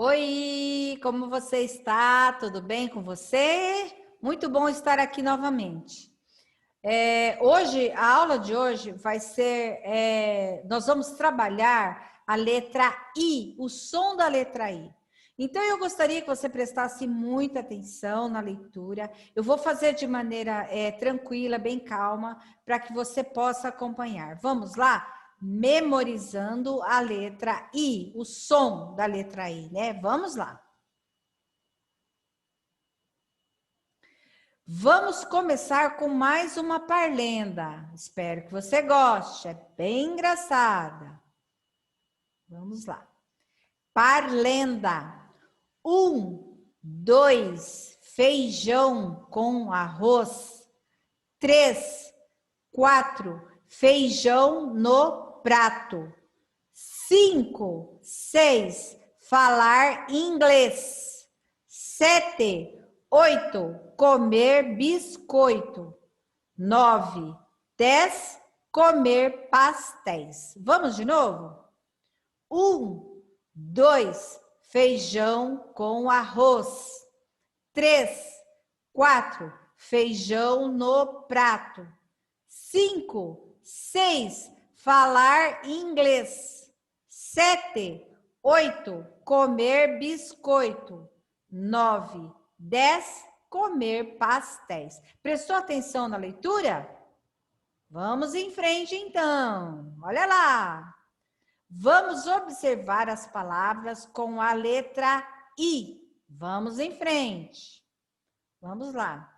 Oi, como você está? Tudo bem com você? Muito bom estar aqui novamente. Hoje, a aula de hoje vai ser, nós vamos trabalhar a letra I, o som da letra I. Então, eu gostaria que você prestasse muita atenção na leitura. Eu vou fazer de maneira tranquila, bem calma, para que você possa acompanhar. Vamos lá? Memorizando a letra I, o som da letra I, né? Vamos lá. Vamos começar com mais uma parlenda. Espero que você goste, é bem engraçada. Vamos lá. Parlenda. 1, 2, feijão com arroz. 3, 4, feijão no prato. 5, 6, falar inglês. 7, 8, comer biscoito. 9, 10, comer pastéis. Vamos de novo? 1, 2, feijão com arroz. 3, 4, feijão no prato. 5, 6, falar inglês. 7, 8, comer biscoito. 9, 10, comer pastéis. Prestou atenção na leitura? Vamos em frente, então. Olha lá. Vamos observar as palavras com a letra I. Vamos em frente. Vamos lá.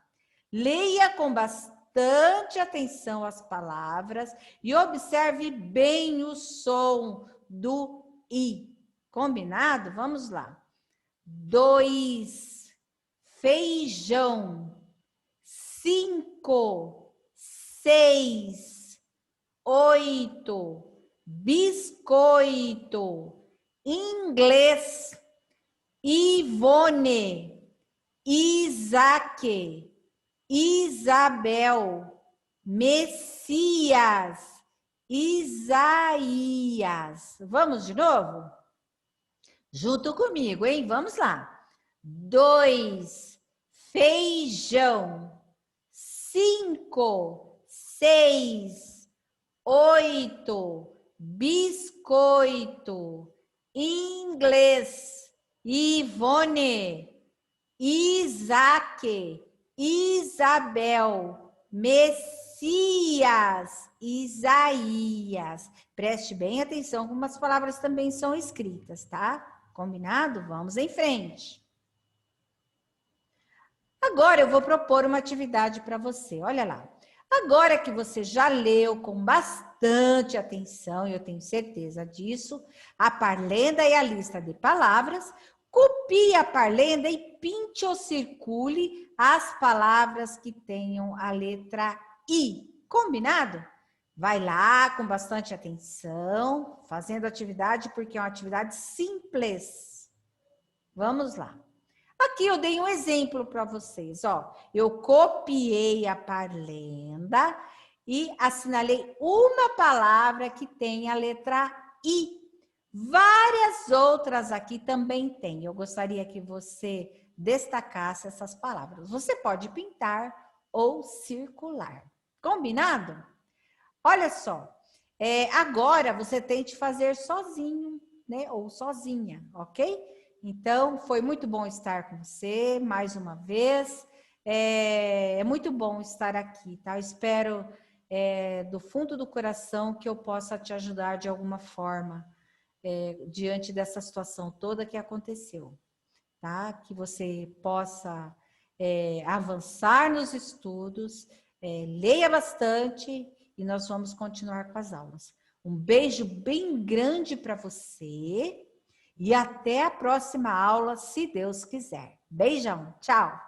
Leia com bastante atenção as palavras e observe bem o som do I. Combinado? Vamos lá. 2, feijão. 5, 6, 8, biscoito. Inglês. Ivone. Isaac. Isabel. Messias. Isaías. Vamos de novo? Junto comigo, hein? Vamos lá. 2, feijão. 5, 6, 8, biscoito. Inglês. Ivone. Isaac. Isabel. Messias. Isaías. Preste bem atenção como as palavras também são escritas, tá? Combinado? Vamos em frente. Agora eu vou propor uma atividade para você. Olha lá. Agora que você já leu com bastante atenção, eu tenho certeza disso, a parlenda e a lista de palavras, copie a parlenda e pinte ou circule as palavras que tenham a letra I. Combinado? Vai lá com bastante atenção, fazendo a atividade, porque é uma atividade simples. Vamos lá. Aqui eu dei um exemplo para vocês, ó. Eu copiei a parlenda e assinalei uma palavra que tem a letra I. Várias outras aqui também tem. Eu gostaria que você destacasse essas palavras. Você pode pintar ou circular. Combinado? Olha só. Agora você tente fazer sozinho, né? Ou sozinha, ok? Então, foi muito bom estar com você mais uma vez. É muito bom estar aqui, tá? Eu espero do fundo do coração que eu possa te ajudar de alguma forma diante dessa situação toda que aconteceu, tá? Que você possa avançar nos estudos, leia bastante e nós vamos continuar com as aulas. Um beijo bem grande para você. E até a próxima aula, se Deus quiser. Beijão, tchau!